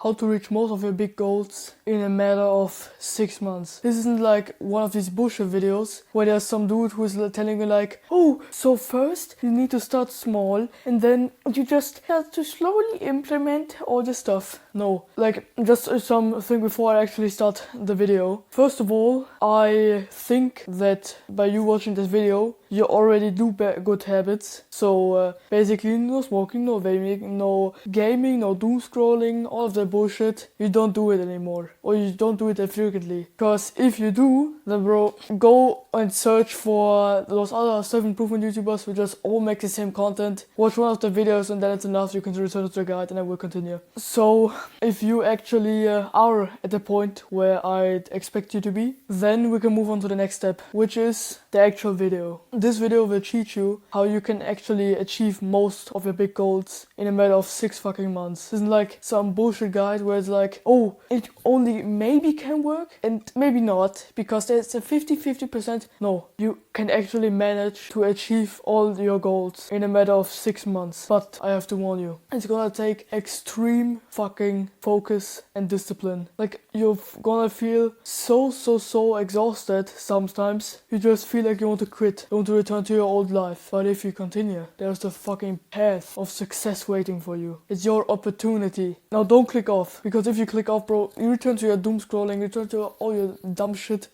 how to reach most of your big goals in a matter of 6 months. This isn't like one of these bullshit videos where there's some dude who's telling you like, oh, so first you need to start small and then you just have to slowly implement all this stuff. No, like just something before I actually start the video. First of all, I think that by you watching this video, you already do good habits. So basically no smoking, no vaping, no gaming, no doom scrolling, all of that bullshit. You don't do it anymore, or you don't do it that frequently. Because if you do, then bro, go and search for those other self-improvement YouTubers who just all make the same content. Watch one of the videos and then it's enough. You can return to the guide and I will continue. So if you actually are at the point where I'd expect you to be, then we can move on to the next step, which is the actual video. This video will teach you how you can actually achieve most of your big goals in a matter of 6 fucking months. This isn't like some bullshit guide where it's like, oh, it only maybe can work and maybe not, because there's a 50-50%. No, you can actually manage to achieve all your goals in a matter of 6 months. But I have to warn you, it's gonna take extreme fucking focus and discipline. Like, you're gonna feel so exhausted sometimes. You just feel like you want to quit, you want to return to your old life. But if you continue, there's the fucking path of success waiting for you. It's your opportunity. Now don't click off, because if you click off, bro, you return to your doom scrolling, you return to all your dumb shit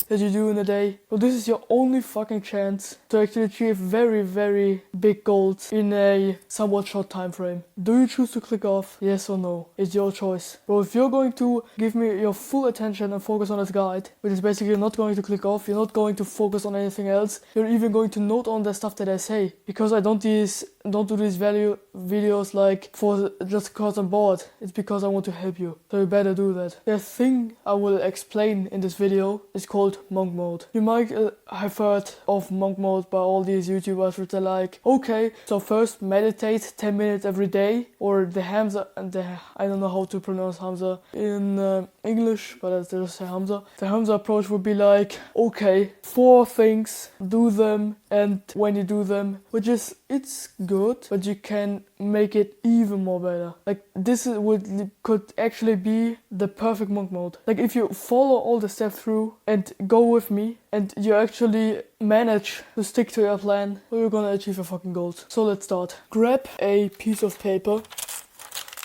that you do in a day. So this is your only fucking chance to actually achieve very big goals in a somewhat short time frame. Do you choose to click off? Yes or no? It's your choice. Bro, if you're going to give me your full attention and focus on this guide, which is basically you're not going to click off, you're not going to focus on anything else, you're even going to note on the stuff that I say. Because I don't do these videos like for just because I'm bored. It's because I want to help you. So you better do that. The thing I will explain in this video is called monk mode. You might have heard of monk mode by all these YouTubers which are like, okay, so first meditate 10 minutes every day, or the Hamza, I don't know how to pronounce Hamza in English, but let's just say Hamza. The Hamza approach would be like, okay, 4 things, do them, and when you do them, it's good, but you can make it even more better. Like, this could actually be the perfect monk mode. Like, if you follow all the steps through and go with me, and you actually manage to stick to your plan, you're gonna achieve your fucking goals. So let's start. Grab a piece of paper.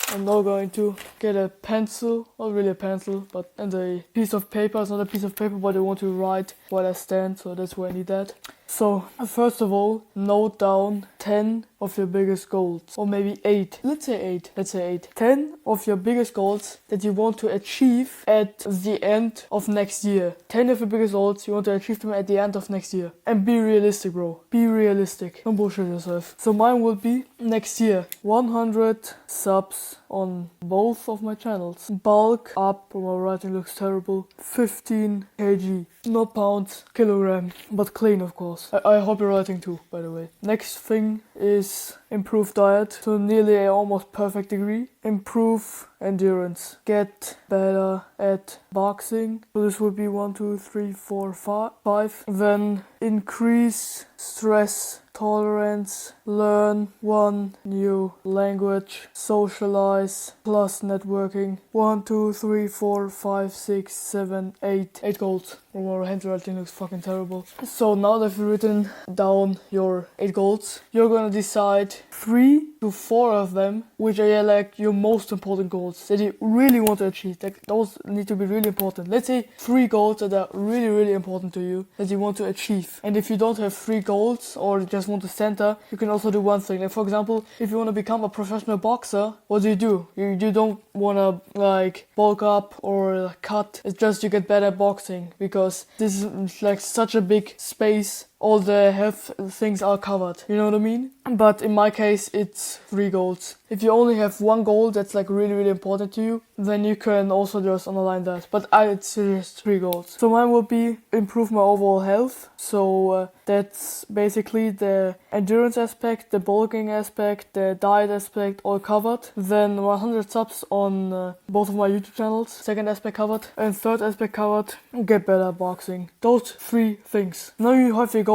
I'm now going to get a pencil, not really a pencil, and a piece of paper. It's not a piece of paper, but I want to write where I stand, so that's where I need that. So, first of all, note down 10 of your biggest goals, or maybe 8. Let's say 8. 10 of your biggest goals that you want to achieve at the end of next year. 10 of your biggest goals, you want to achieve them at the end of next year. And be realistic, bro. Be realistic. Don't bullshit yourself. So mine will be next year 100 subs on both of my channels. Bulk up, my writing looks terrible, 15 kg. Not pounds, kilogram, but clean of course. I hope you're writing too, by the way. Next thing is improve diet to nearly a almost perfect degree. Improve endurance. Get better at boxing. So this would be 1, 2, 3, 4, 5. Then increase stress tolerance, learn 1 new language, socialize, plus networking. 1, 2, 3, 4, 5, 6, 7, 8. 8 goals. Our handwriting looks fucking terrible. So now that you've written down your 8 goals, you're gonna decide 3 to 4 of them, which are like your most important goals that you really want to achieve. Like, those need to be really important. Let's say 3 goals that are really important to you that you want to achieve. And if you don't have 3 goals or just want to center, you can also do one thing. Like, for example, if you want to become a professional boxer, what do? You don't want to like bulk up or cut. It's just you get better at boxing, because this is like such a big space. All the health things are covered. You know what I mean? But in my case, it's 3 goals. If you only have 1 goal that's like really important to you, then you can also just underline that. But it's just 3 goals. So mine will be improve my overall health. So that's basically the endurance aspect, the bulking aspect, the diet aspect, all covered. Then 100 subs on both of my YouTube channels. Second aspect covered. And third aspect covered, get better at boxing. Those 3 things. Now you have your goals.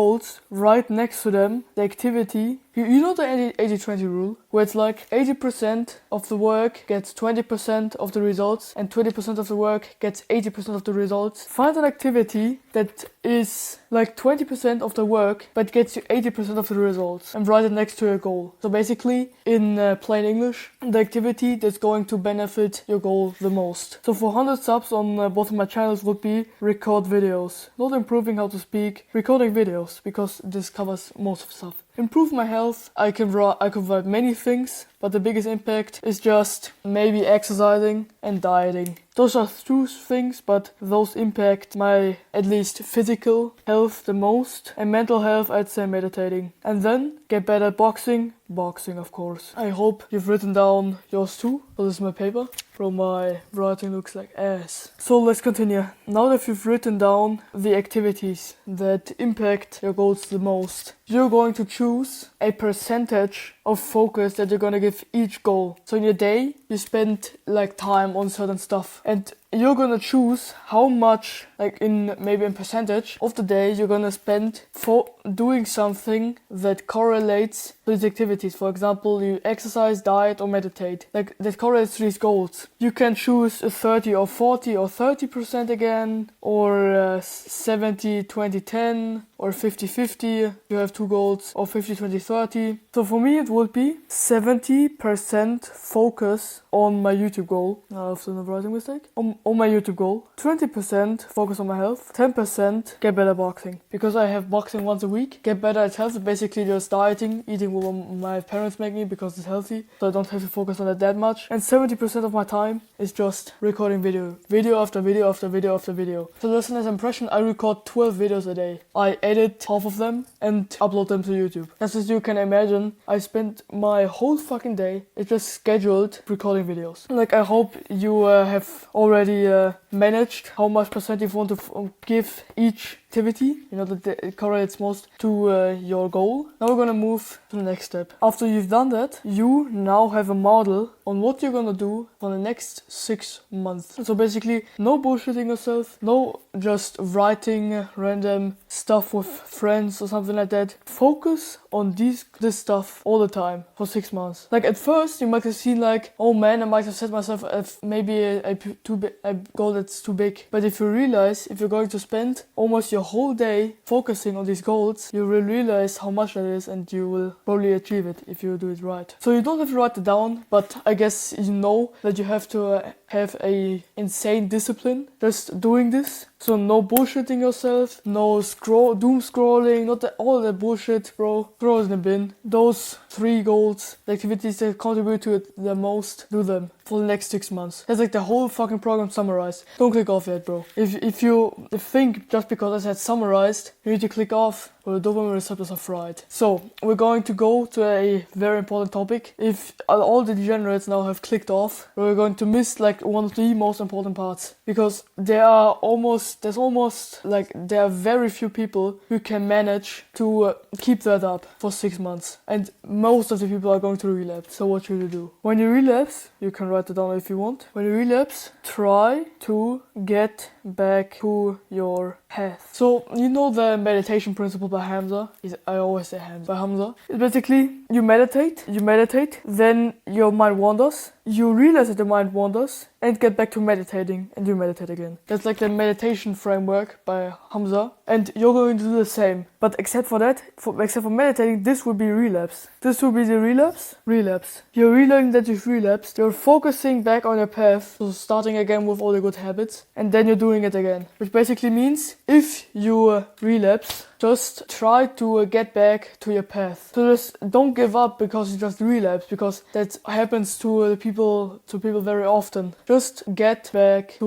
Right next to them, the activity You know the 80-20 rule, where it's like 80% of the work gets 20% of the results and 20% of the work gets 80% of the results. Find an activity that is like 20% of the work but gets you 80% of the results and write it next to your goal. So basically, in plain English, the activity that's going to benefit your goal the most. So for 100 subs on both of my channels would be record videos. Not improving how to speak, recording videos, because this covers most of stuff. Improve my health, I can write many things, but the biggest impact is just maybe exercising and dieting. Those are two things, but those impact my at least physical health the most, and mental health I'd say meditating. And then get better at boxing, of course. I hope you've written down yours too. So this is my paper. Bro, my writing looks like ass. So let's continue. Now that you've written down the activities that impact your goals the most, you're going to choose a percentage of focus that you're gonna give each goal. So in your day, you spend like time on certain stuff, and you're gonna choose how much, like in percentage of the day, you're gonna spend for doing something that correlates to these activities. For example, you exercise, diet, or meditate. Like that correlates to these goals. You can choose a 30 or 40 or 30% again, or 70, 20, 10, or 50-50. You have two goals, or 50-20-30. So for me, it would be 70% focus on my YouTube goal. After the writing mistake. On my YouTube goal. 20% focus on my health. 10% get better at boxing. Because I have boxing once a week. Get better at health. Basically just dieting, eating what my parents make me because it's healthy. So I don't have to focus on it that much. And 70% of my time is just recording video. Video after video after video after video. So just as an impression, I record 12 videos a day. I edit half of them and upload them to YouTube. As you can imagine, I spend my whole fucking day, it's just scheduled recording videos. Like I hope you have already managed how much percent you want to give each activity, you know, that it correlates most to your goal. Now we're gonna move to the next step. After you've done that, you now have a model on what you're gonna do for the next 6 months. So basically, no bullshitting yourself, no just writing random stuff with friends or something like that. Focus on this stuff all the time for 6 months. Like at first, you might have seen like, oh man, I might have set myself maybe a goal that's too big. But if you realize, if you're going to spend almost your whole day focusing on these goals, you will realize how much that is, and you will probably achieve it if you do it right. So you don't have to write it down, but I guess you know that you have to have a insane discipline just doing this. So no bullshitting yourself, no doom scrolling, not all that bullshit, bro. Throw it in the bin. Those 3 goals, the activities that contribute to it the most, do them for the next 6 months. That's like the whole fucking program summarized. Don't click off yet, bro. If you think just because I said summarized, you need to click off, well, the dopamine receptors are fried. So we're going to go to a very important topic. If all the degenerates now have clicked off, we're going to miss like one of the most important parts, because there are very few people who can manage to keep that up for 6 months, and most of the people are going to relapse. So what should you do? When you relapse, you can write it down if you want. When you relapse, try to get back to your path. So you know the meditation principle by Hamza? I always say Hamza. By Hamza. It's basically you meditate, then your mind wanders, you realize that the mind wanders, and get back to meditating, and you meditate again. That's like the meditation framework by Hamza, and you're going to do the same. But except for meditating, this will be relapse. This will be the relapse. You're realizing that you've relapsed, you're focusing back on your path, so starting again with all the good habits, and then you're doing it again. Which basically means, if you relapse, just try to get back to your path. So just don't give up because you just relapse, because that happens to people very often. Just get back to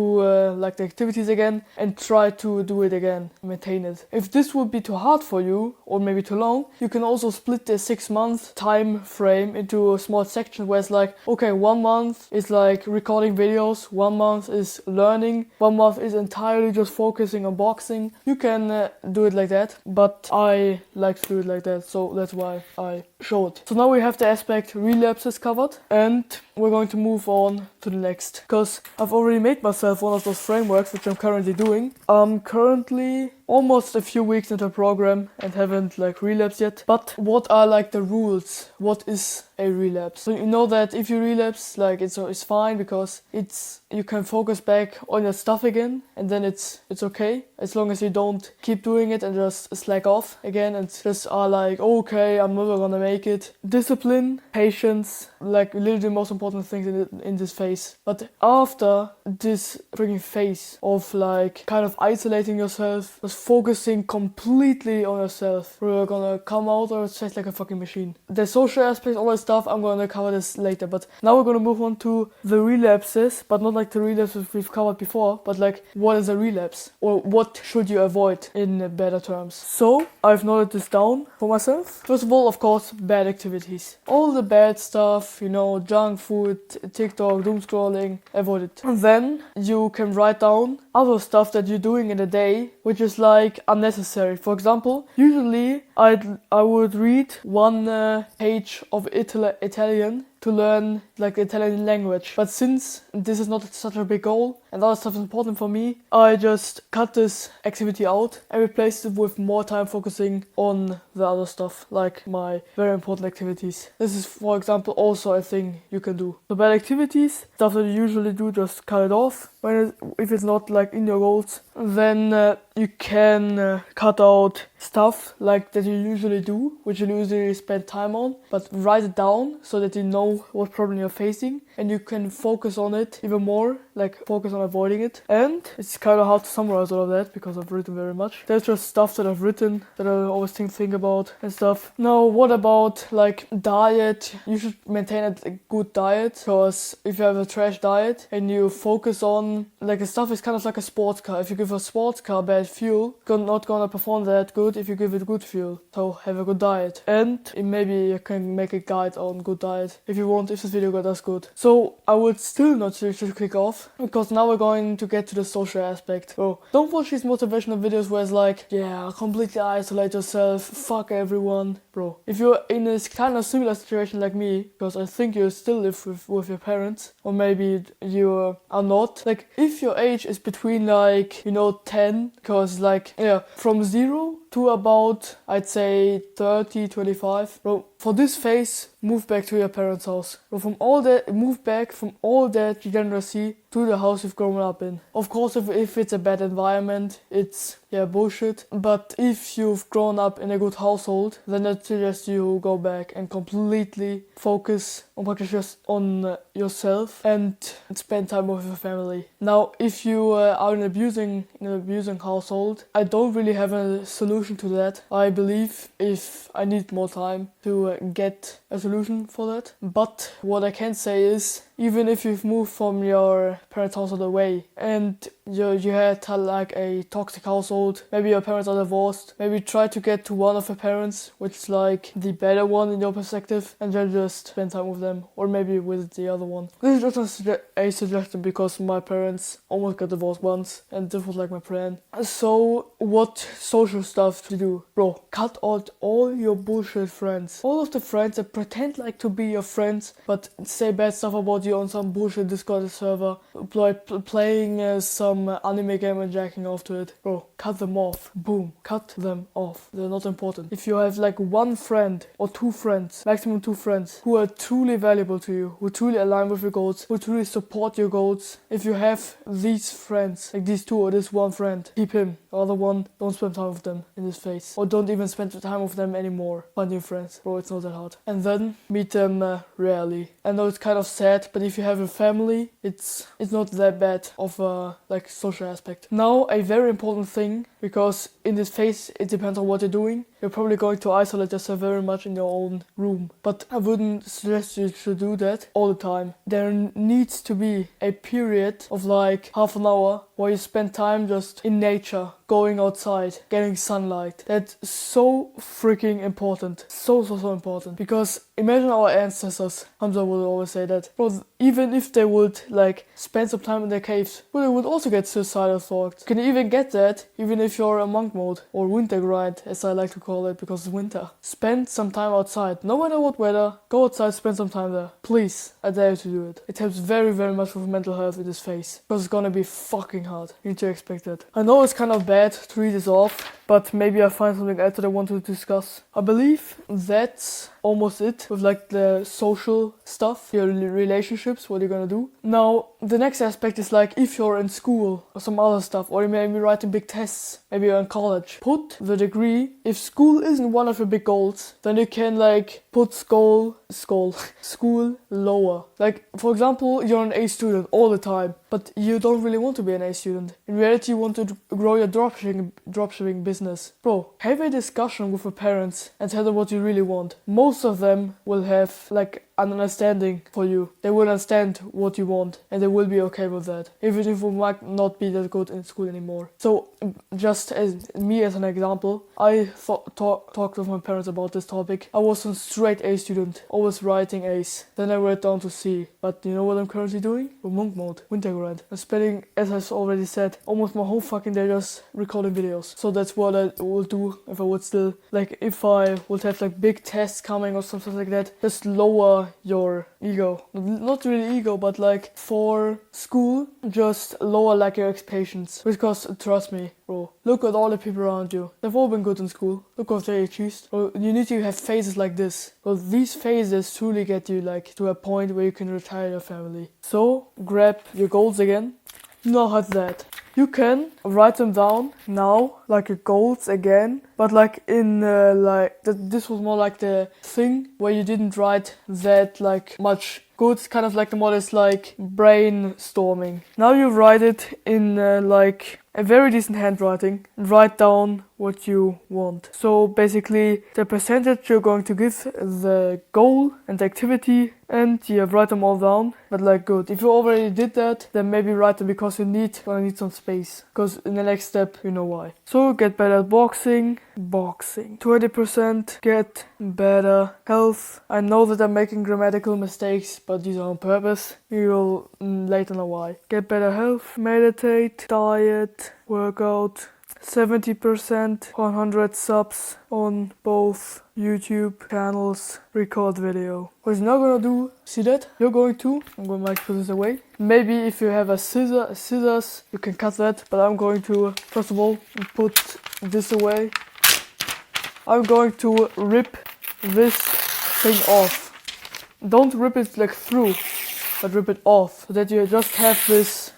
like the activities again and try to do it again, maintain it. If this would be too hard for you, or maybe too long, you can also split the 6 month time frame into a small section where it's like, okay, 1 month is like recording videos, 1 month is learning, 1 month is entirely just focusing on boxing. You can do it like that, but I like to do it like that, so that's why I showed. So now we have the aspect relapses covered, and we're going to move on to the next, because I've already made myself one of those frameworks, which I'm currently doing. I'm currently almost a few weeks into the program and haven't like relapsed yet. But what are like the rules? What is a relapse? So you know that if you relapse, like it's fine, because you can focus back on your stuff again, and then it's okay, as long as you don't keep doing it and just slack off again and just are like, okay, I'm never gonna make it. Discipline, patience, like literally the most important things in this phase. But after this freaking phase of like kind of isolating yourself, just focusing completely on yourself, we're gonna come out or just like a fucking machine. The social aspect, all that stuff, I'm gonna cover this later. But now we're gonna move on to the relapses, but not like the relapses we've covered before, but like what is a relapse, or what should you avoid in better terms. So I've noted this down for myself. First of all, of course, bad activities. All the bad stuff, junk food, TikTok, doom scrolling, avoid it. And then you can write down other stuff that you're doing in a day, which is like unnecessary. For example, usually I would read one page of Italian to learn like the Italian language. But since this is not such a big goal and other stuff is important for me, I just cut this activity out and replaced it with more time focusing on the other stuff, like my very important activities. This is, for example, also a thing you can do. So bad activities, stuff that you usually do, just cut it off. If it's not like in your goals, then you can cut out stuff like that you usually do, which you usually spend time on, but write it down so that you know what problem you're facing and you can focus on it even more, like focus on avoiding it. And it's kind of hard to summarize all of that because I've written very much. There's just stuff that I've written that I always think about and stuff. Now, what about like diet? You should maintain a good diet, because if you have a trash diet and you focus on like the stuff is kind of like a sports car. If you give a sports car bad fuel, it's not gonna perform that good if you give it good fuel. So have a good diet. And maybe you can make a guide on good diet if you want, if this video got as good. So I would still not suggest click off, because now we're going to get to the social aspect. So don't watch these motivational videos where it's like, yeah, completely isolate yourself, fuck everyone. Bro, if you're in this kind of similar situation like me, because I think you still live with your parents, or maybe you are not, like if your age is between like 10, because like from 0 to about I'd say 30, 25, bro, for this phase move back to your parents' house. Bro, move back from all that degeneracy to the house you've grown up in. Of course, if it's a bad environment, it's bullshit. But if you've grown up in a good household, then I suggest you go back and completely focus on yourself and spend time with your family. Now, if you are in an abusing household, I don't really have a solution to that. I believe if I need more time to get a solution for that. But what I can say is, even if you've moved from your parents' household away and you had like a toxic household, maybe your parents are divorced, maybe try to get to one of your parents, which is like the better one in your perspective, and then just spend time with them, or maybe with the other one. This is just a suggestion because my parents almost got divorced once and this was like my plan. So what social stuff to do? Bro, cut out all your bullshit friends. All of the friends that pretend like to be your friends but say bad stuff about you on some bullshit Discord server, playing some anime game and jacking off to it. Bro, cut them off. Boom, cut them off. They're not important. If you have like one friend or two friends, maximum two friends, who are truly valuable to you, who truly align with your goals, who truly support your goals, if you have these friends, like these two or this one friend, keep him. The other one, don't spend time with them in this phase. Or don't even spend time with them anymore. Find new friends. Bro, it's not that hard. And then meet them rarely. I know it's kind of sad, but if you have a family, it's not that bad of a like social aspect. Now, a very important thing, because in this phase it depends on what you're doing. You're probably going to isolate yourself very much in your own room, but I wouldn't suggest you should do that all the time. There needs to be a period of like half an hour where you spend time just in nature, going outside, getting sunlight. That's so freaking important. So important. Because imagine our ancestors, Hamza would always say that. Bro, even if they would like spend some time in their caves, well, they would also get suicidal thoughts. You can even get that even if if you're a monk mode or winter grind, as I like to call it because it's winter, spend some time outside. No matter what weather, go outside, spend some time there. Please, I dare you to do it. It helps very, very much with mental health in this phase because it's gonna be fucking hard. You need to expect that. I know it's kind of bad to read this off, but maybe I find something else that I want to discuss. I believe that's almost it with like the social stuff, your relationships, what you're gonna do. Now, the next aspect is like if you're in school or some other stuff, or you may be writing big tests, maybe you're in college, put the degree. If school isn't one of your big goals, then you can like put school lower. Like, for example, you're an A student all the time, but you don't really want to be an A student. In reality, you want to grow your dropshipping business. Bro, have a discussion with your parents and tell them what you really want. Most of them will have like an understanding for you. They will understand what you want and they will be okay with that, even if you might not be that good in school anymore. So just as me as an example, I talked with my parents about this topic. I was a straight A student, always writing A's. Then I went down to C. But you know what I'm currently doing? Monk mode, winter grind. I'm spending, as I already said, almost my whole fucking day just recording videos. So that's what I will do if I would still, like if I would have like big tests coming or something like that, just lower your ego. Not really ego, but like for school, just lower like your expectations. Because trust me, bro, look at all the people around you. They've all been good in school. Look what they achieved. So you need to have phases like this. Well, these phases truly get you like to a point where you can retire your family. So grab your goals again. Now how's that? You can write them down now, like your goals again, but like in this was more like the thing where you didn't write that like much good, kind of like the more is like brainstorming. Now you write it in like a very decent handwriting and write down what you want. So basically the percentage you're going to give the goal and the activity, and yeah, write them all down. But like good, if you already did that, then maybe write them because you're gonna need some space, because in the next step you know why. So get better at boxing 20%, get better health. I know that I'm making grammatical mistakes, but these are on purpose. You will later know why. Get better health, meditate, diet, workout, 70%, 100 subs on both YouTube channels, record video. What you're not gonna do, see that? I'm going to put this away. Maybe if you have a scissors, you can cut that, but I'm going to, first of all, put this away. I'm going to rip this thing off. Don't rip it like through, but rip it off, so that you just have this.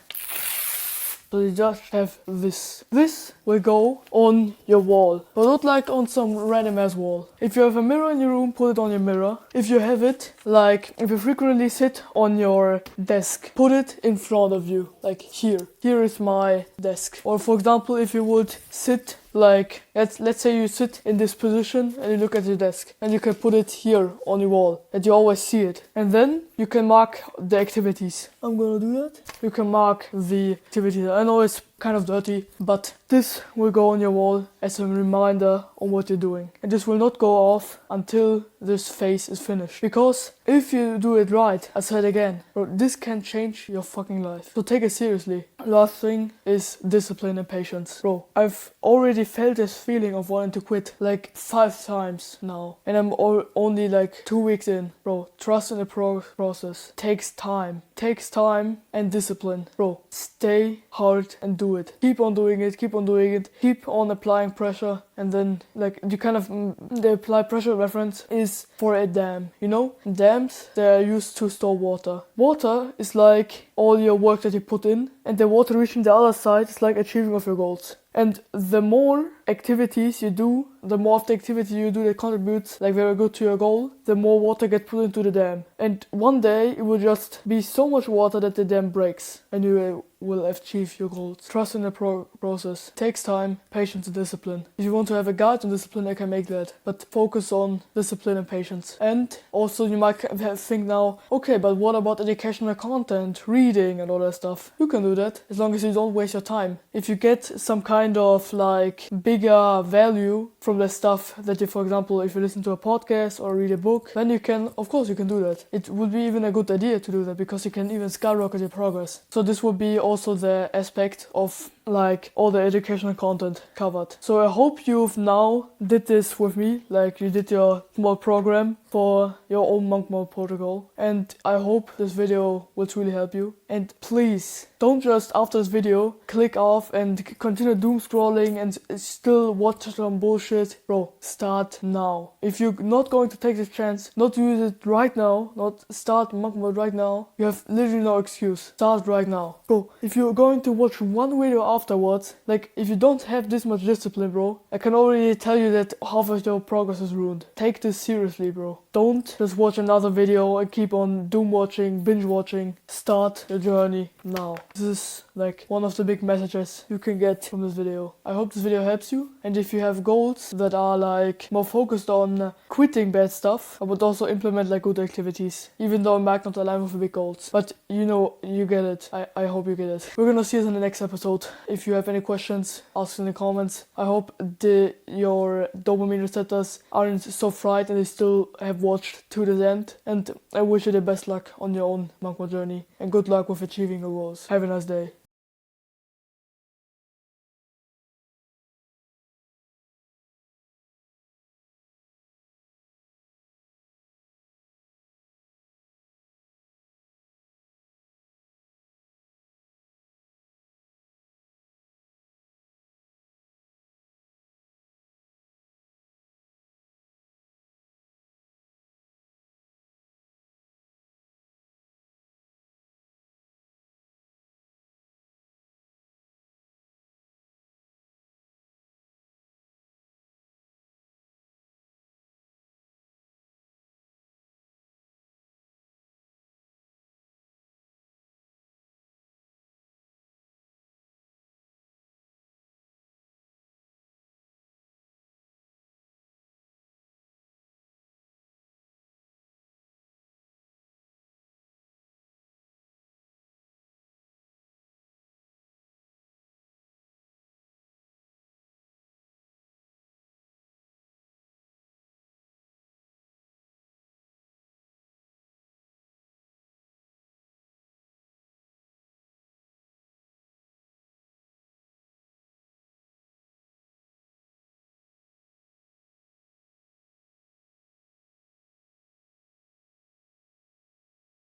This will go on your wall, but not like on some random ass wall. If you have a mirror in your room, put it on your mirror. If you have it, like if you frequently sit on your desk, put it in front of you, like here. Here is my desk. Or for example, if you would sit like, let's say you sit in this position and you look at your desk, and you can put it here on your wall, that you always see it. And then you can mark the activities. I'm gonna do that. You can mark the activities. I know it's kind of dirty, but this will go on your wall as a reminder on what you're doing. And this will not go off until this phase is finished. Because if you do it right, I said again, bro, this can change your fucking life. So take it seriously. Last thing is discipline and patience. Bro, I've already felt this feeling of wanting to quit like 5 times now. And I'm only like 2 weeks in. Bro, trust in the process. Takes time and discipline. Bro, stay hard and do it. Keep on doing it. Keep on applying pressure. And then like you kind of, the apply pressure reference is for a dam. You know, dams, they're used to store water. Water is like all your work that you put in, and the water reaching the other side is like achieving of your goals. And the more activities you do, the more of the activity you do that contributes like very good to your goal, the more water gets put into the dam. And one day it will just be so much water that the dam breaks and you will achieve your goals. Trust in the process. Takes time, patience and discipline. If you want to have a guide on discipline, I can make that. But focus on discipline and patience. And also you might think now, okay, but what about educational content, reading and all that stuff? You can do that as long as you don't waste your time. If you get some kind of like bigger value from the stuff that you, for example, if you listen to a podcast or read a book, then you can, of course you can do that. It would be even a good idea to do that because you can even skyrocket your progress. So this would be also the aspect of like all the educational content covered. So I hope you've now did this with me, like you did your small program for your own monk mode protocol, and I hope this video will truly help you. And please don't just after this video click off and continue doom scrolling and still watch some bullshit. Bro, start now. If you're not going to take this chance, not use it right now, not start monk mode right now, you have literally no excuse. Start right now. Bro, if you're going to watch one video afterwards, like if you don't have this much discipline, bro, I can already tell you that half of your progress is ruined. Take this seriously, bro. Don't just watch another video and keep on doom watching, binge watching. Start your journey now. This is like one of the big messages you can get from this video. I hope this video helps you, and if you have goals that are like more focused on quitting bad stuff, I would also implement like good activities, even though it might not align with the big goals. But you know, you get it. I hope you get it. We're gonna see us in the next episode. If you have any questions, ask in the comments. I hope your dopamine receptors aren't so fried and they still have watched to the end, and I wish you the best luck on your own monk mode journey and good luck with achieving your goals. Have a nice day.